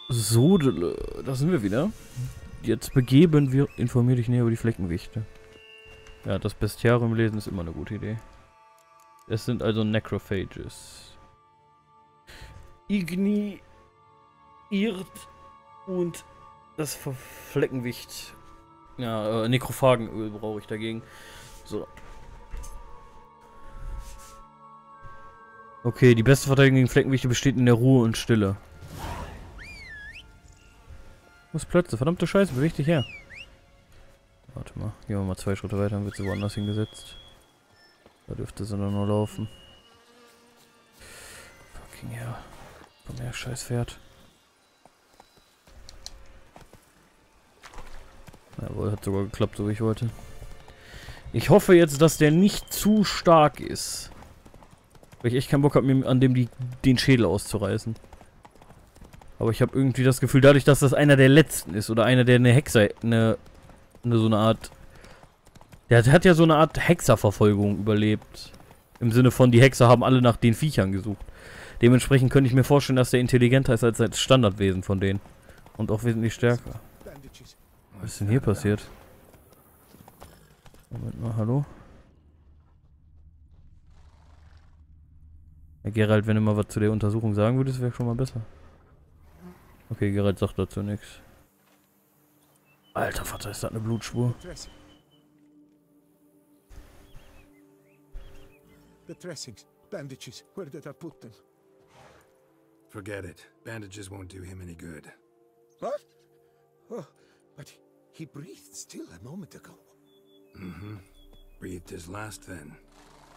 So, da sind wir wieder. Jetzt begeben wir, informier dich näher über die Fleckenwichte. Ja, das Bestiarium lesen ist immer eine gute Idee. Es sind also Necrophages. Igniert und das Fleckenwicht. Ja, Nekrophagenöl brauche ich dagegen. So. Okay, die beste Verteidigung gegen Fleckenwichte besteht in der Ruhe und Stille. Was Plötze? Verdammte Scheiße, beweg dich her. Warte mal, gehen wir mal 2 Schritte weiter, dann wird sie woanders hingesetzt. Da dürfte sie nur laufen. Fucking hell. Komm her, scheiß Pferd. Jawohl, hat sogar geklappt, so wie ich wollte. Ich hoffe jetzt, dass der nicht zu stark ist. Weil ich echt keinen Bock habe, mir an dem den Schädel auszureißen. Aber ich habe irgendwie das Gefühl, dadurch, dass das einer der letzten ist oder einer, der eine Hexer, so eine Art... Der hat ja so eine Art Hexerverfolgung überlebt. Im Sinne von, die Hexer haben alle nach den Viechern gesucht. Dementsprechend könnte ich mir vorstellen, dass der intelligenter ist als das Standardwesen von denen. Und auch wesentlich stärker. Was ist denn hier passiert? Moment mal, hallo? Ja, Geralt, wenn du mal was zu der Untersuchung sagen würdest, wäre schon mal besser. Okay, Geralt sagt dazu nichts. Alter Vater, ist das eine Blutspur? The dressings, bandages, where did I put them? Forget it. Bandages won't do him any good. What? Oh, but he breathed still a moment ago. Mm-hmm. Breathed his last then.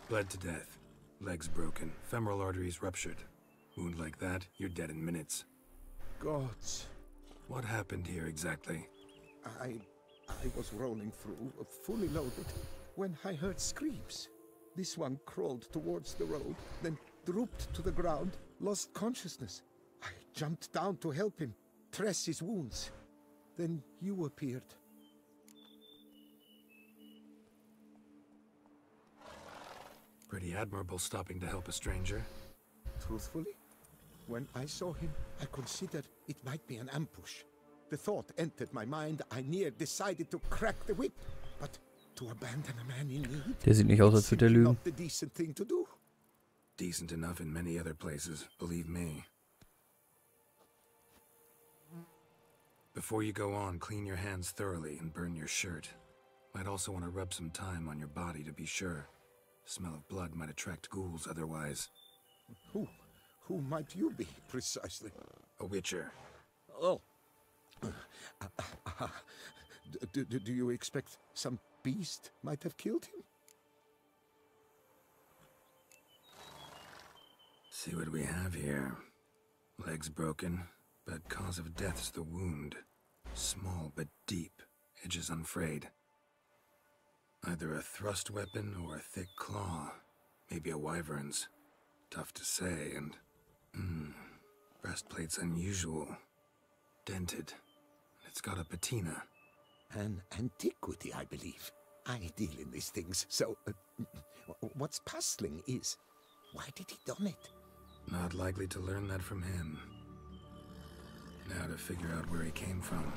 Bled to death. Legs broken. Femoral arteries ruptured. Wound like that, you're dead in minutes. Gods. What happened here exactly? I was rolling through, fully loaded, when I heard screams. This one crawled towards the road, then drooped to the ground, lost consciousness. I jumped down to help him, dress his wounds. Then you appeared. Pretty admirable stopping to help a stranger. Truthfully, when I saw him, I considered it might be an ambush. The thought entered my mind, I near decided to crack the whip, but to abandon a man in need, Der sieht nicht aus, als würde er lügen. not the decent thing to do. Decent enough in many other places, believe me. Before you go on, clean your hands thoroughly and burn your shirt. Might also want to rub some time on your body to be sure. Smell of blood might attract ghouls otherwise. Who might you be, precisely? A witcher. Oh. Do you expect some beast might have killed him? See what we have here. Legs broken, but cause of death's the wound. Small but deep, edges unfrayed. Either a thrust weapon or a thick claw. Maybe a wyvern's. Tough to say, and... breastplate's unusual. Dented. It's got a patina. An antiquity, I believe. I deal in these things, so... what's puzzling is, why did he don it? Not likely to learn that from him. Now to figure out where he came from.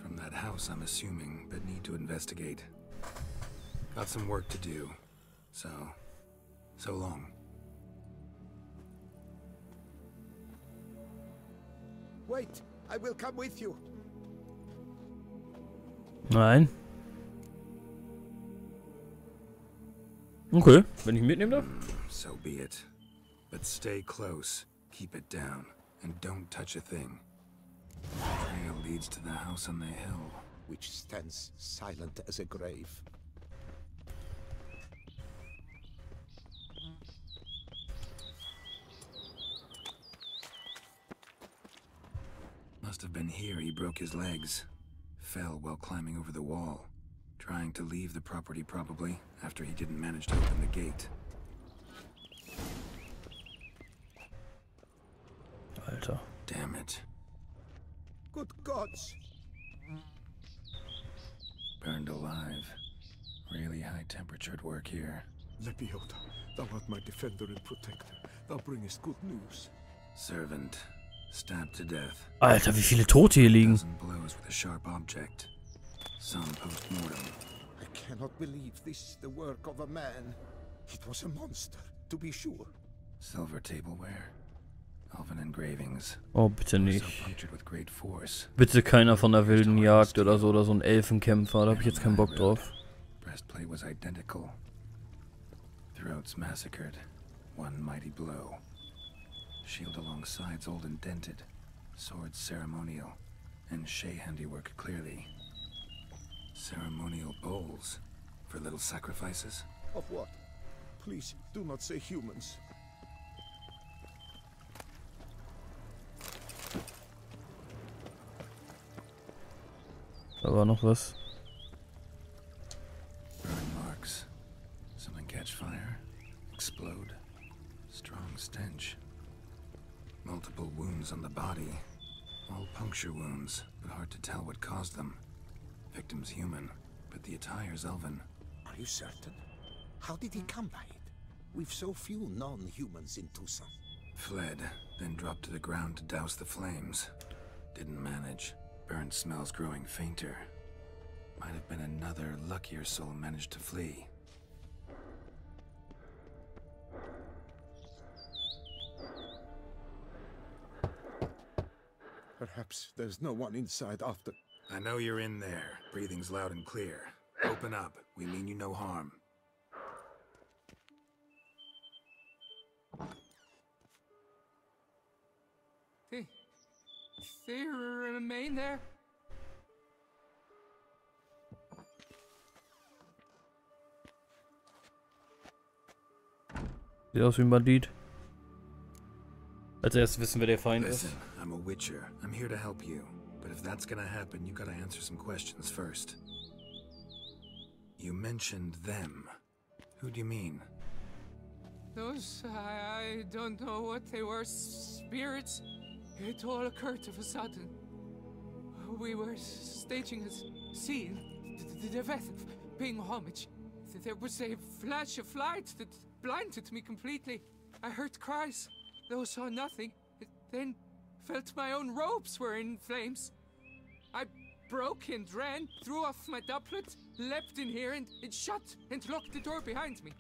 From that house, I'm assuming, but need to investigate. Got some work to do. So long. Wait, I will come with you. Nein. Okay, wenn ich mitnehmen darf. So be it. But stay close, keep it down, and don't touch a thing. The trail leads to the house on the hill, Which stands silent as a grave. Must have been here he broke his legs. Fell while climbing over the wall. Trying to leave the property probably, after he didn't manage to open the gate. Alter. Damn it. Good gods! Burned alive. Really high-temperatured work here. Lepiota, thou art my defender and protector. Thou bringest good news. Servant. Stabbed to death. Alter, wie viele Tote hier liegen. Dozen blows with a sharp object. Some post-mortem. I cannot believe this is the work of a man. It was a monster, to be sure. Silver tableware. Elven engravings. Oh, bitte nicht. So punctured with great force. Bitte keiner von der wilden Jagd oder so ein Elfenkämpfer, da hab ich jetzt keinen Bock drauf. Breastplate was identical. Throats massacred. One mighty blow. Shield along sides old and dented. Sword ceremonial. And Shea handiwork clearly. Ceremonial bowls. For little sacrifices? Of what? Please, do not say humans. Da war noch was. Burn marks. Something catch fire. Explode. Strong stench. Multiple wounds on the body. All puncture wounds, but hard to tell what caused them. Victim's human, but the attire's elven. Are you certain? How did he come by it? We've so few non-humans in Tucson. Fled, then dropped to the ground to douse the flames. Didn't manage. Burnt smells growing fainter. Might have been another luckier soul managed to flee. Perhaps there's no one inside after. I know you're in there. Breathing's loud and clear. Open up. We mean you no harm. They remain there? Sieht aus wie ein Bandit. Als erstes wissen, wer der Feind ist. Listen, I'm a witcher. I'm here to help you. But if that's gonna happen, you gotta answer some questions first. You mentioned them. Who do you mean? Those, I don't know what they were. Spirits? It all occurred of a sudden. We were staging a scene, the death of paying homage. There was a flash of light that blinded me completely. I heard cries, though saw nothing. Then felt my own robes were in flames. I broke and ran, threw off my doublet, leapt in here and it shut and locked the door behind me.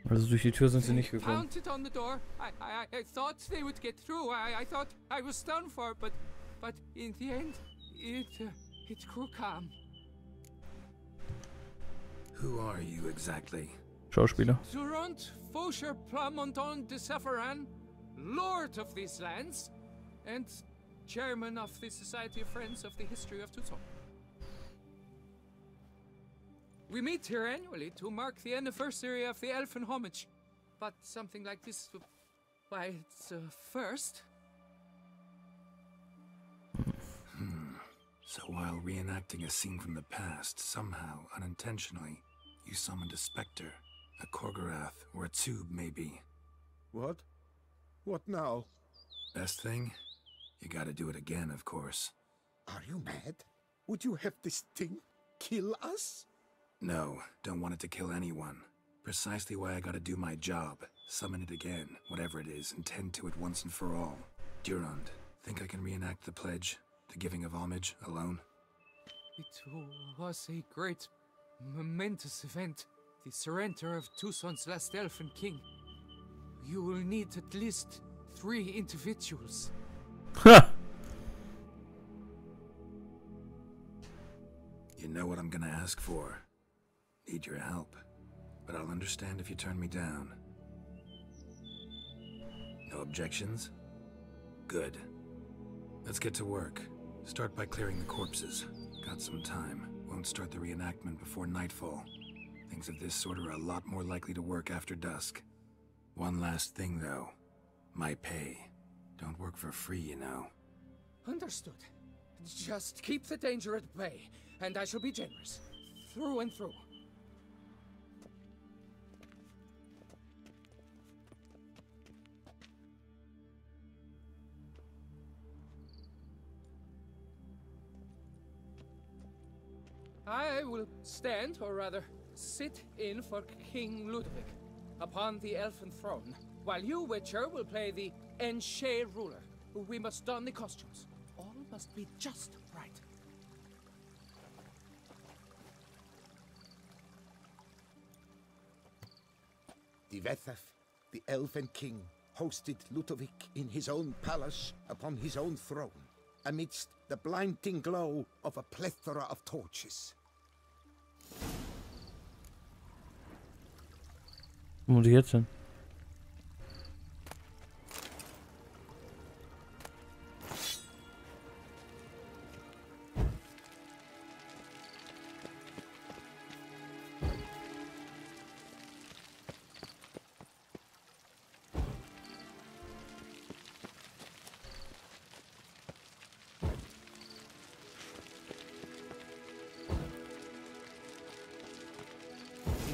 Also durch die Tür sind sie nicht gekommen. Pounded on the door. I thought they would get through. I thought I was done for, but in the end, it grew calm. Who are you exactly? Schauspieler. Durant Faucher Plamondon de Safaran, Lord of these lands, and Chairman of the Society of Friends of the History of Tucson. We meet here annually to mark the anniversary of the Elfin homage. But something like this, why, it's a first. So while reenacting a scene from the past, somehow, unintentionally, you summoned a specter, a Korgorath, or a tube, maybe. What? What now? Best thing? You gotta do it again, of course. Are you mad? Would you have this thing kill us? No, don't want it to kill anyone. Precisely why I gotta do my job. Summon it again, whatever it is, and tend to it once and for all. Durand, think I can reenact the pledge, the giving of homage, alone? It was a great, momentous event. The surrender of Tucson's last elfin king. You will need at least 3 individuals. Ha! You know what I'm gonna ask for. Need your help, but I'll understand if you turn me down. No objections? Good. Let's get to work. Start by clearing the corpses. Got some time. Won't start the reenactment before nightfall. Things of this sort are a lot more likely to work after dusk. One last thing, though. My pay. Don't work for free, you know. Understood. Just keep the danger at bay, and I shall be generous. Through and through. I will stand, or rather, sit in for King Ludwig, upon the elfin throne, while you, Witcher, will play the Enche ruler. We must don the costumes. All must be just right. The Wethef, the Elven King, hosted Ludovic in his own palace upon his own throne, amidst the blinding glow of a plethora of torches. Wo muss ich jetzt hin?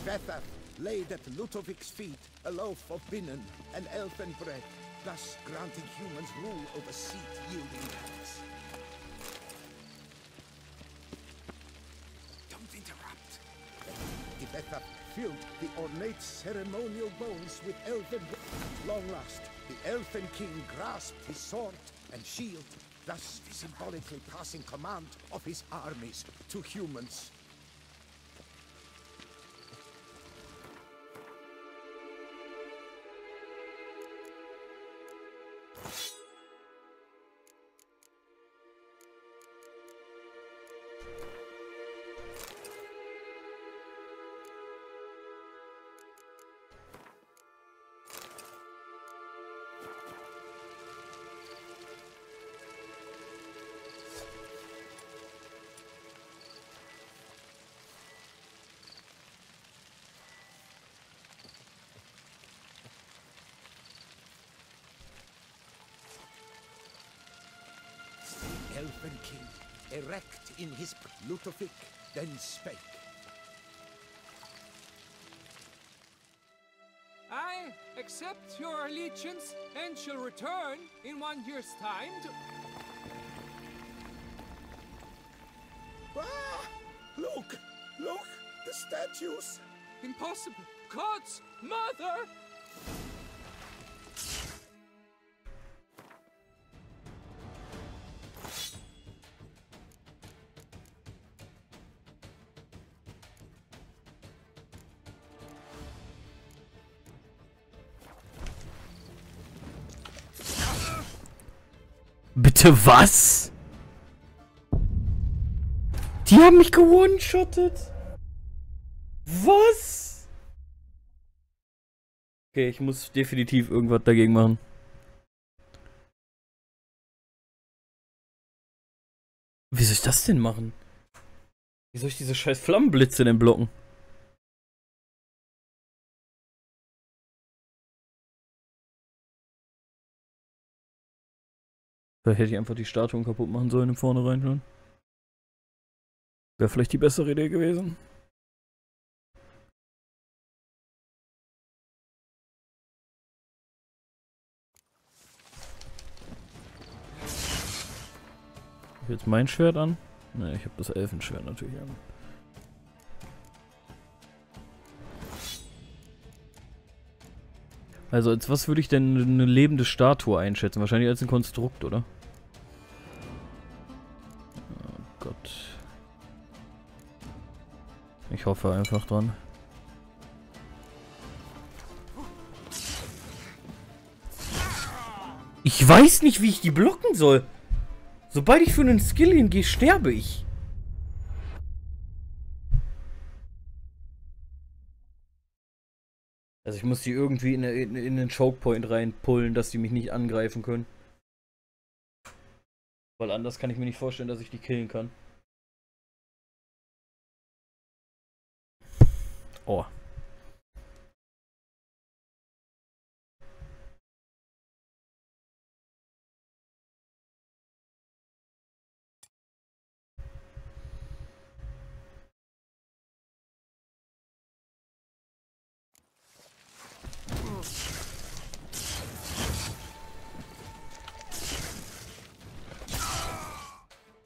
Wethef laid at Ludovic's feet a loaf of binnen and elfin bread, thus granting humans rule over seat-yielding lands. Don't interrupt. The Wethef filled the ornate ceremonial bowls with elfin bread. At long last, the elfin king grasped his sword and shield, thus symbolically passing command of his armies to humans. Elven King, erect in his Ludovic, then spake. I accept your allegiance and shall return in 1 year's time to... Ah! Look! Look! The statues! Impossible! God's mother! Bitte was? Die haben mich gewone-shottet. Was? Okay, ich muss definitiv irgendwas dagegen machen. Wie soll ich das denn machen? Wie soll ich diese scheiß Flammenblitze denn blocken? Vielleicht hätte ich einfach die Statuen kaputt machen sollen im Vornherein schon. Wäre vielleicht die bessere Idee gewesen. Ich habe jetzt mein Schwert an. Ne, ich habe das Elfenschwert natürlich an. Also als was würde ich denn eine lebende Statue einschätzen? Wahrscheinlich als ein Konstrukt, oder? Oh Gott. Ich hoffe einfach dran. Ich weiß nicht, wie ich die blocken soll. Sobald ich für einen Skill hingehe, sterbe ich. Also ich muss die irgendwie in den Chokepoint reinpullen, dass die mich nicht angreifen können. Weil anders kann ich mir nicht vorstellen, dass ich die killen kann. Oh.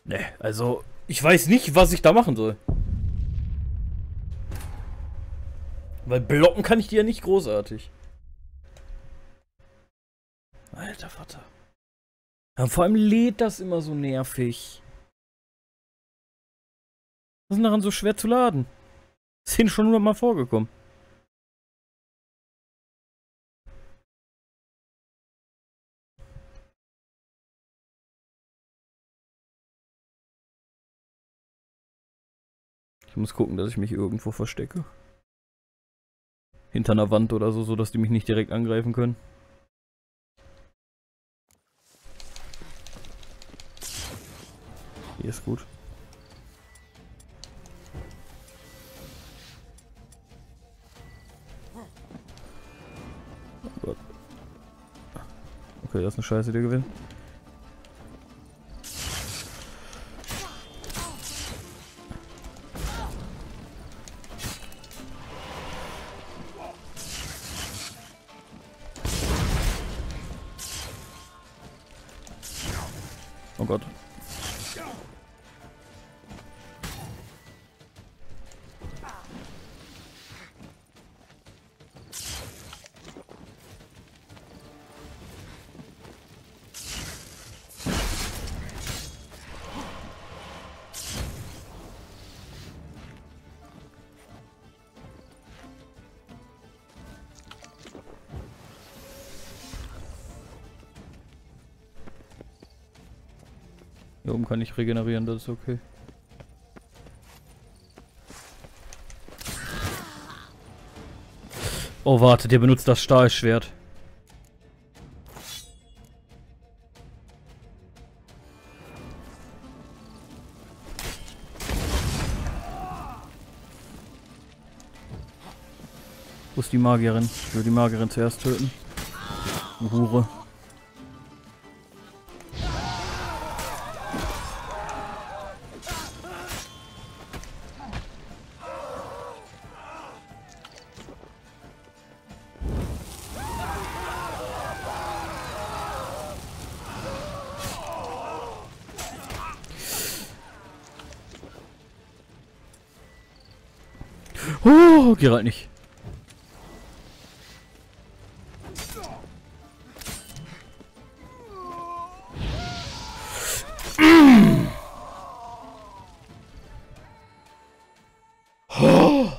Ne, also ich weiß nicht, was ich da machen soll. Weil blocken kann ich die ja nicht großartig. Alter Vater. Ja, vor allem lädt das immer so nervig. Was ist denn daran so schwer zu laden? Ist Ihnen schon 100-mal vorgekommen. Ich muss gucken, dass ich mich irgendwo verstecke. Hinter einer Wand oder so, sodass die mich nicht direkt angreifen können. Hier ist gut. Oh Gott. Okay, das ist eine scheiße Idee gewesen. Oh Gott. Hier oben kann ich regenerieren, das ist okay. Oh, warte, der benutzt das Stahlschwert. Wo ist die Magierin? Ich will die Magierin zuerst töten. Du Hure. Oh, geh halt nicht.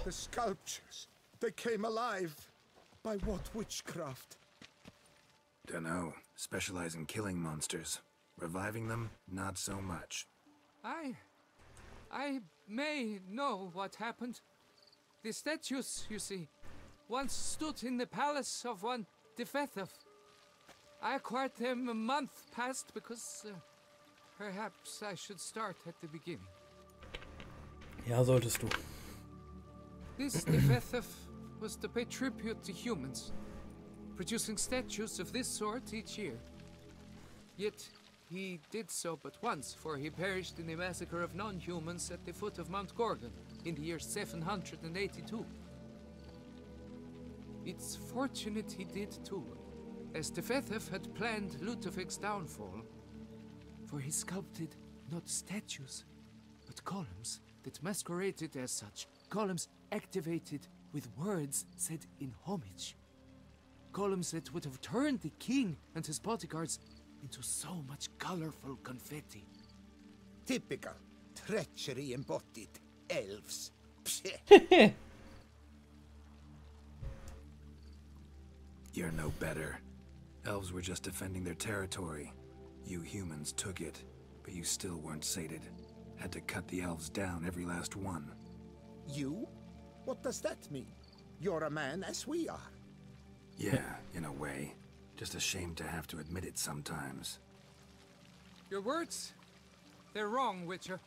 The sculptures, they came alive. By what witchcraft? Dunno. Specialize in killing monsters. Reviving them, not so much. I may know what happened. The statues, you see, once stood in the palace of one DEATHMARCH. I acquired them a month past because perhaps I should start at the beginning. Ja, solltest du. This DEATHMARCH was to pay tribute to humans, producing statues of this sort each year. Yet he did so but once, for he perished in the massacre of non-humans at the foot of Mount Gorgon in the year 782. It's fortunate he did too, as DEATHMARCH had planned Ludwig's downfall, for he sculpted not statues, but columns that masqueraded as such, columns activated with words said in homage, columns that would have turned the king and his bodyguards into so much colorful confetti. Typical treachery embodied. Elves. You're no better. Elves were just defending their territory. You humans took it, but you still weren't sated. Had to cut the elves down, every last one. You? What does that mean? You're a man as we are. Yeah, in a way. Just ashamed to have to admit it sometimes. Your words, they're wrong, Witcher.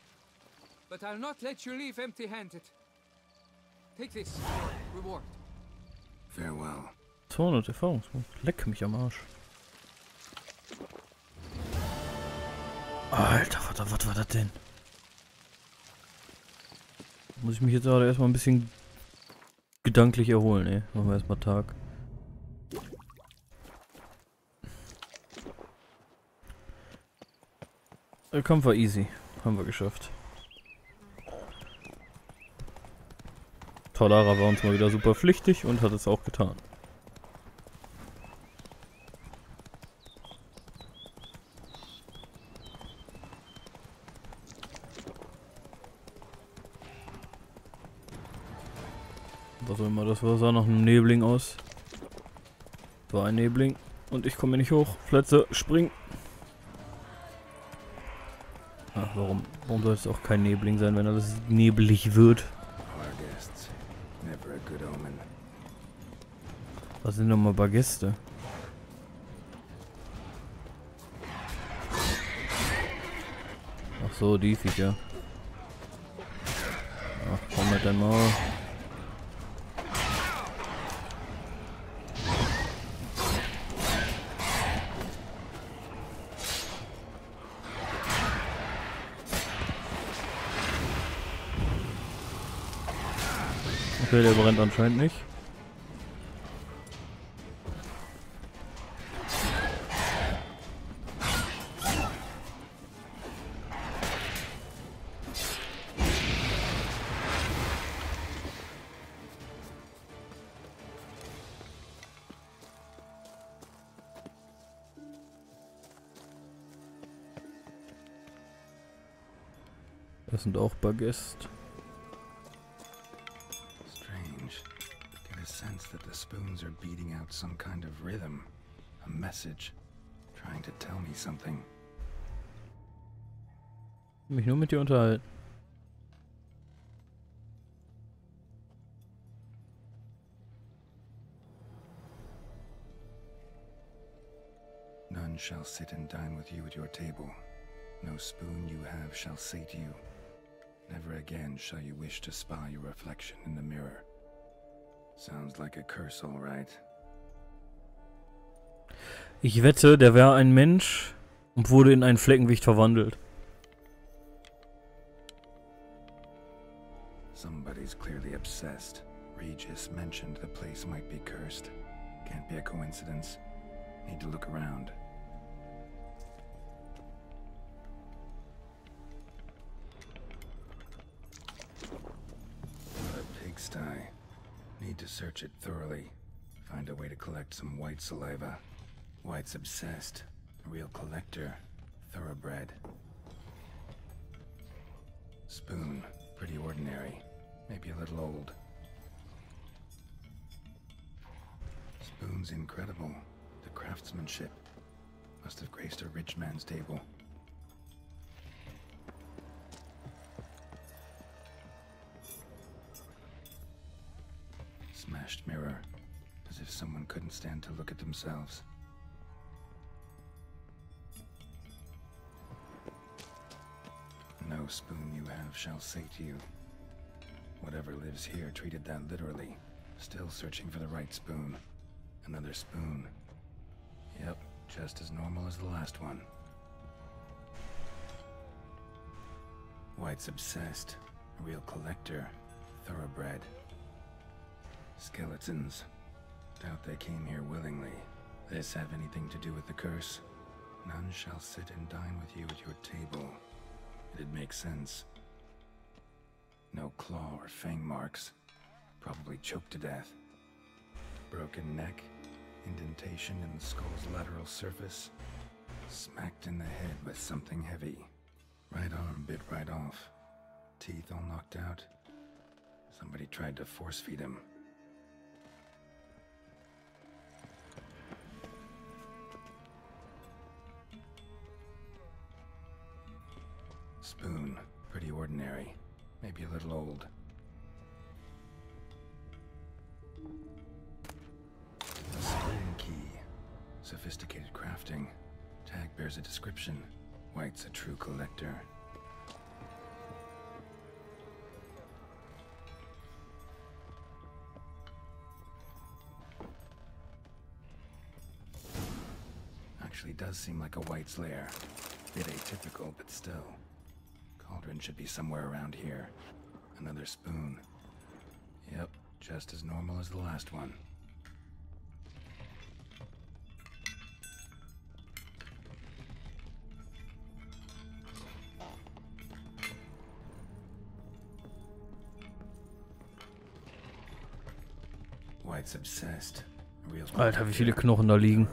But I'll not let you leave empty-handed. Take this, your reward. Farewell. 200 Erfahrungspunkte. Leck mich am Arsch. Alter, was war das denn? Muss ich mich jetzt gerade erstmal ein bisschen gedanklich erholen, ey. Machen wir erstmal Tag. Der Kampf war easy. Haben wir geschafft. Talara war uns mal wieder super pflichtig und hat es auch getan. Was auch immer das war, sah nach einem Nebling aus. War ein Nebling. Und ich komme hier nicht hoch. Plätze, spring. Ach, warum soll es auch kein Nebling sein, wenn alles nebelig wird? Was sind nochmal paar Gäste? Ach so, die Viecher. Ach, komm mit dem Maul. Okay, der brennt anscheinend nicht. Das sind auch Bagest. Strange. Get a sense that the spoons are beating out some kind of rhythm, a message, trying to tell me something. Mich nur mit dir unterhalten. None shall sit and dine with you at your table. No spoon you have shall say to you. Never again shall you wish to spy your reflection in the mirror. Sounds like a curse, all right. Ich wette, der wäre ein Mensch und wurde in ein Fleckenwicht verwandelt. Somebody's clearly obsessed. Regis mentioned the place might be cursed. Can't be a coincidence. Need to look around. What a pigsty. Need to search it thoroughly. Find a way to collect some white saliva. White's obsessed. A real collector. Thoroughbred. Spoon. Pretty ordinary. Maybe a little old. Spoon's incredible. The craftsmanship. Must have graced a rich man's table. Smashed mirror. As if someone couldn't stand to look at themselves. No spoon you have shall say to you. Whatever lives here treated that literally. Still searching for the right spoon. Another spoon. Yep, just as normal as the last one. White's obsessed. A real collector. Thoroughbred. Skeletons. Doubt they came here willingly. This have anything to do with the curse? None shall sit and dine with you at your table. It'd make sense. No claw or fang marks. Probably choked to death. Broken neck. Indentation in the skull's lateral surface. Smacked in the head with something heavy. Right arm bit right off. Teeth all knocked out. Somebody tried to force feed him. Spoon. Pretty ordinary. Maybe a little old. A spoon key. Sophisticated crafting. Tag bears a description. White's a true collector. Actually does seem like a White's lair. Bit atypical, but still. Cauldron should be somewhere around here. Another spoon. Yep, just as normal as the last one. White's obsessed. Real Alter, wie viele Knochen da liegen.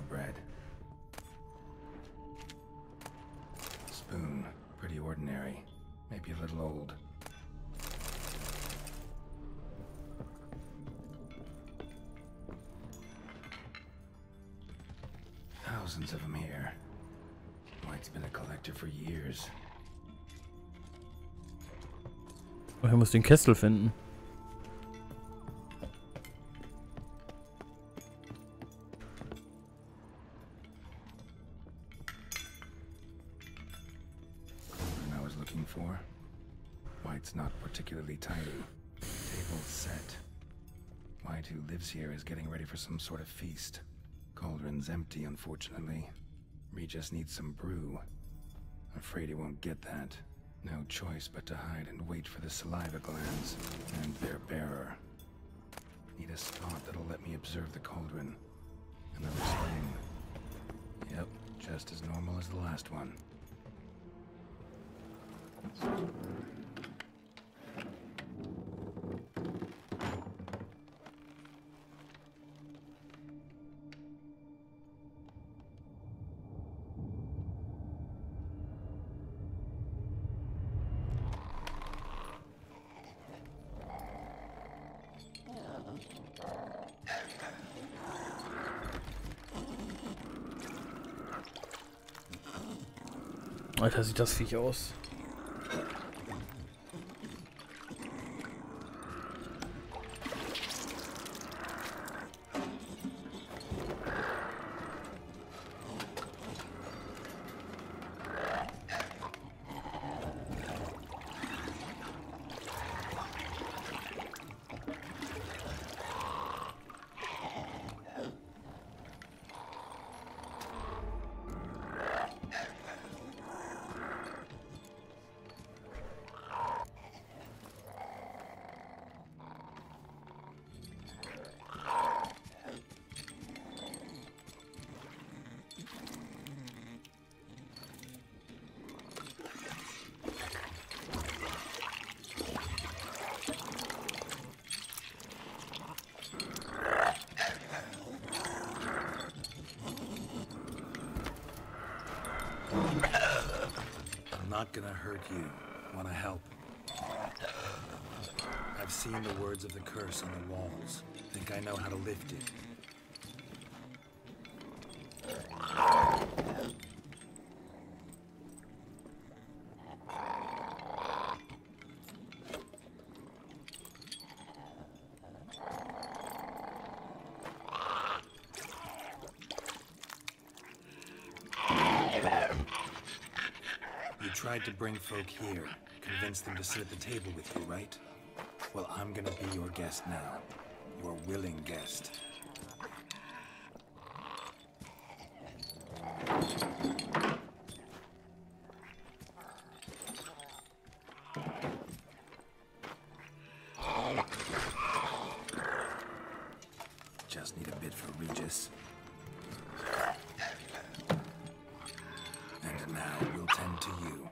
Spoon, pretty ordinary. Maybe a little old. thousands of them here. White's been a collector for years. Oh, er muss den Kessel finden. I was looking for. White's not particularly tidy. Table's set. White, who lives here, is getting ready for some sort of feast. Cauldron's empty, unfortunately. Regis needs some brew. Afraid he won't get that. No choice but to hide and wait for the saliva glands and their bearer. Need a spot that'll let me observe the cauldron. Another spring. Yep, just as normal as the last one. Alter, sieht das Viech aus. I'm not gonna hurt you. Wanna help? I've seen the words of the curse on the walls. Think I know how to lift it. Tried to bring folk here, convince them to sit at the table with you, right? Well, I'm gonna be your guest now. Your willing guest. Just need a bit for Regis. And now we'll tend to you.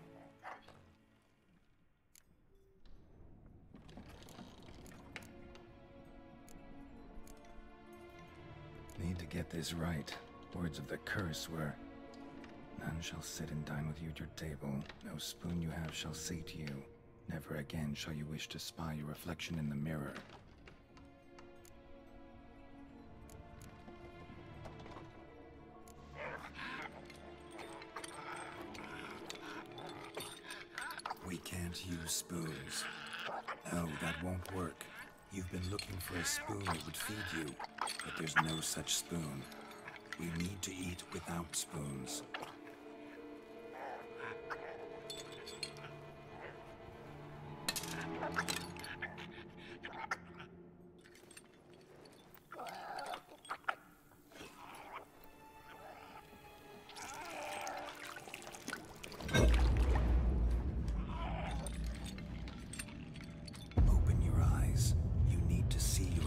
Need to get this right. Words of the curse were, none shall sit and dine with you at your table. No spoon you have shall sate you. Never again shall you wish to spy your reflection in the mirror. We can't use spoons. No, that won't work. You've been looking for a spoon that would feed you, but there's no such spoon. We need to eat without spoons.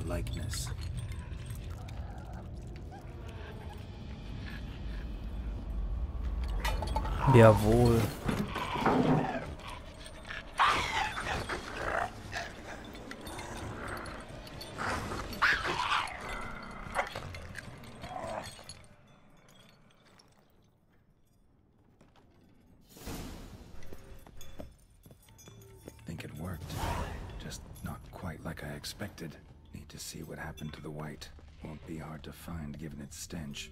Likeness. Jawohl. Think it worked. Just not quite like I expected. Need to see what happened to the white. Won't be hard to find given its stench.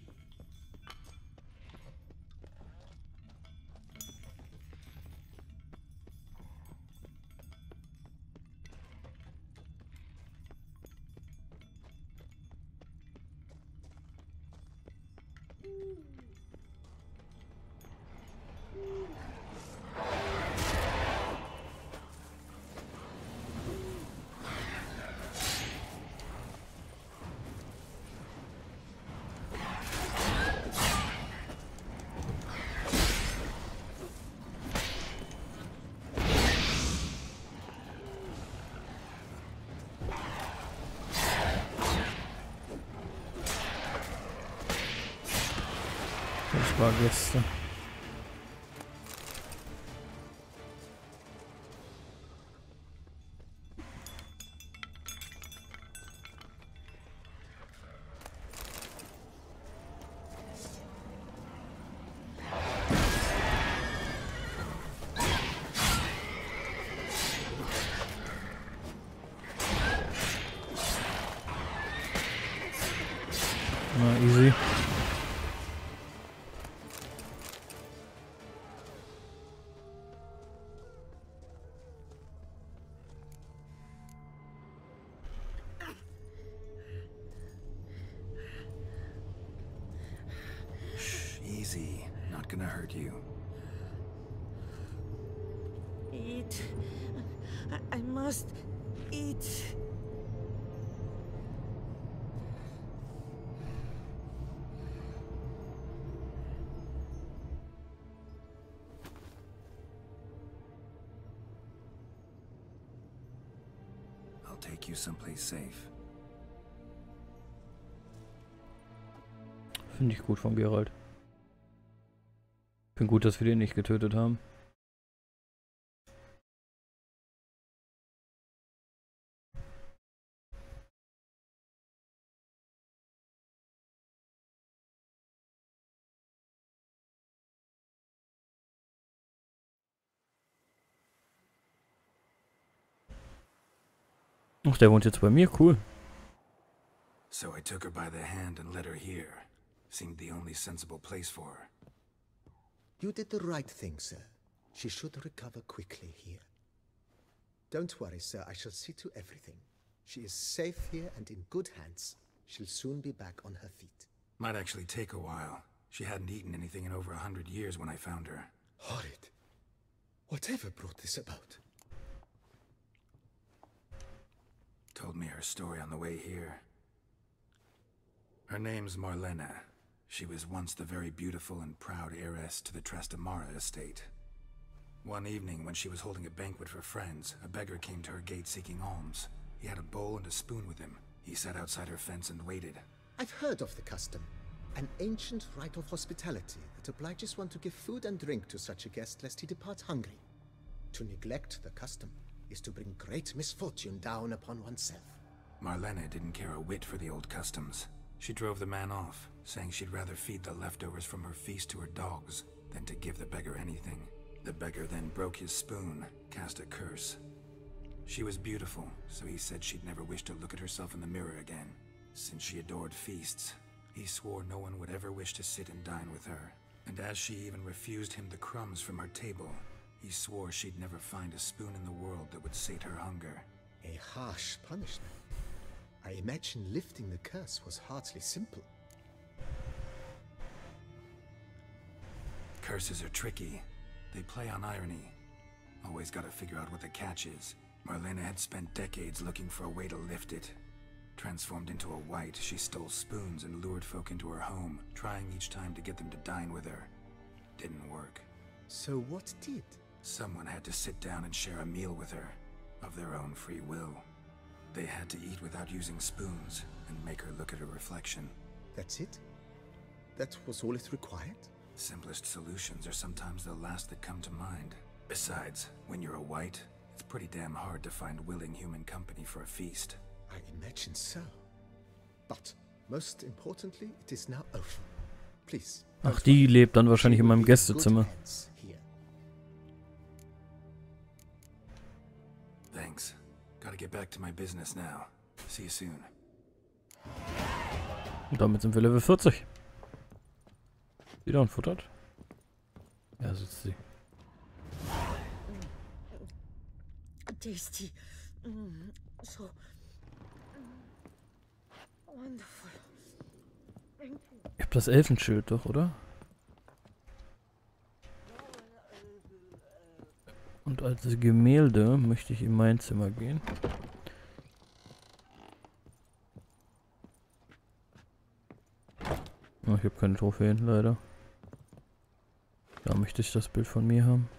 Das war Gäste. Na, easy. Easy, not gonna hurt you. Eat. I must eat. I'll take you someplace safe. Finde ich gut von Geralt. Finde gut, dass wir den nicht getötet haben. Ach, der wohnt jetzt bei mir, cool. So I took her by the hand and led her here. Seemed the only sensible place for her. You did the right thing, sir. She should recover quickly here. Don't worry, sir. I shall see to everything. She is safe here and in good hands. She'll soon be back on her feet. Might actually take a while. She hadn't eaten anything in over 100 years when I found her. Horrid. Whatever brought this about? Told me her story on the way here. Her name's Marlena. She was once the very beautiful and proud heiress to the Trastamara estate. One evening, when she was holding a banquet for friends, a beggar came to her gate seeking alms. He had a bowl and a spoon with him. He sat outside her fence and waited. I've heard of the custom. An ancient rite of hospitality that obliges one to give food and drink to such a guest lest he depart hungry. To neglect the custom is to bring great misfortune down upon oneself. Marlena didn't care a whit for the old customs. She drove the man off, saying she'd rather feed the leftovers from her feast to her dogs than to give the beggar anything. The beggar then broke his spoon, cast a curse. She was beautiful, so he said she'd never wish to look at herself in the mirror again. Since she adored feasts, he swore no one would ever wish to sit and dine with her. And as she even refused him the crumbs from her table, he swore she'd never find a spoon in the world that would sate her hunger. A harsh punishment. I imagine lifting the curse was hardly simple. Curses are tricky. They play on irony. Always gotta figure out what the catch is. Marlena had spent decades looking for a way to lift it. Transformed into a wight, she stole spoons and lured folk into her home, trying each time to get them to dine with her. Didn't work. So what did? Someone had to sit down and share a meal with her, of their own free will. They had to eat without using spoons, and make her look at her reflection. That's it? That was all it required? Simplest solutions are sometimes the last that come to mind. Besides, when you're a wight, it's pretty damn hard to find willing human company for a feast. I imagine so. But, most importantly, it is now over. Please. Ach, die lebt dann wahrscheinlich in meinem Gästezimmer. Thanks. Gotta get back to my business now. See you soon. Und damit sind wir Level 40. Wieder unfuttert. Ja, sitzt sie. Tasty. So wonderful. Ich hab das Elfenschild doch, oder? Und als Gemälde möchte ich in mein Zimmer gehen. Oh, ich habe keine Trophäen, leider. Da möchte ich das Bild von mir haben.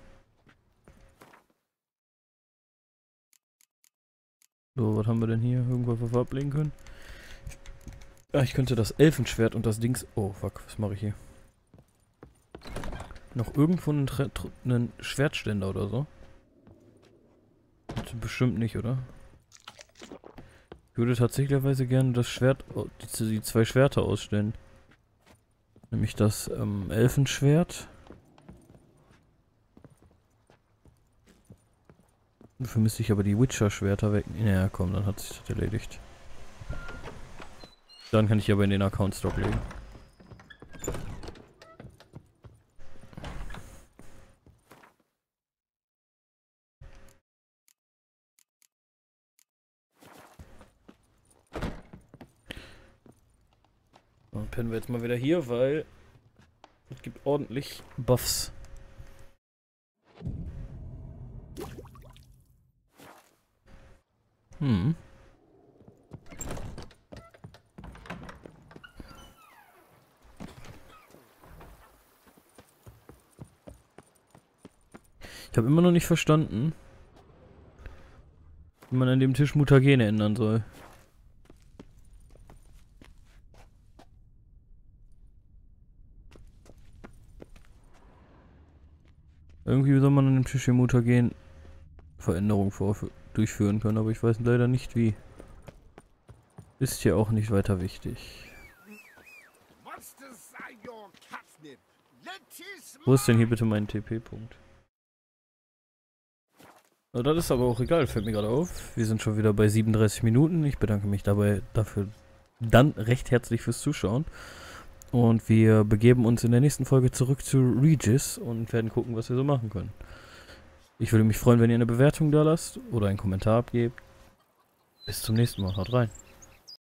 So, was haben wir denn hier? Irgendwas, was wir ablegen können? Ja, ich könnte das Elfenschwert und das Dings... Oh, fuck, was mache ich hier? Noch irgendwo einen Schwertständer oder so? Bestimmt nicht, oder? Ich würde tatsächlich gerne das Schwert... die 2 Schwerter ausstellen. Nämlich das Elfenschwert. Dafür müsste ich aber die Witcher-Schwerter weg... Ja, komm, dann hat sich das erledigt. Dann kann ich aber in den Account-Stock legen. Dann pennen wir jetzt mal wieder hier, weil es gibt ordentlich Buffs. Ich habe immer noch nicht verstanden, wie man an dem Tisch Mutagene ändern soll. Irgendwie soll man an dem Tisch hier Mutagen-Veränderungen durchführen können, aber ich weiß leider nicht wie. Ist hier auch nicht weiter wichtig. Wo ist denn hier bitte mein TP-Punkt? Oh, das ist aber auch egal, fällt mir gerade auf. Wir sind schon wieder bei 37 Minuten. Ich bedanke mich dafür dann recht herzlich fürs Zuschauen. Und wir begeben uns in der nächsten Folge zurück zu Regis und werden gucken, was wir so machen können. Ich würde mich freuen, wenn ihr eine Bewertung da lasst oder einen Kommentar abgebt. Bis zum nächsten Mal. Haut rein.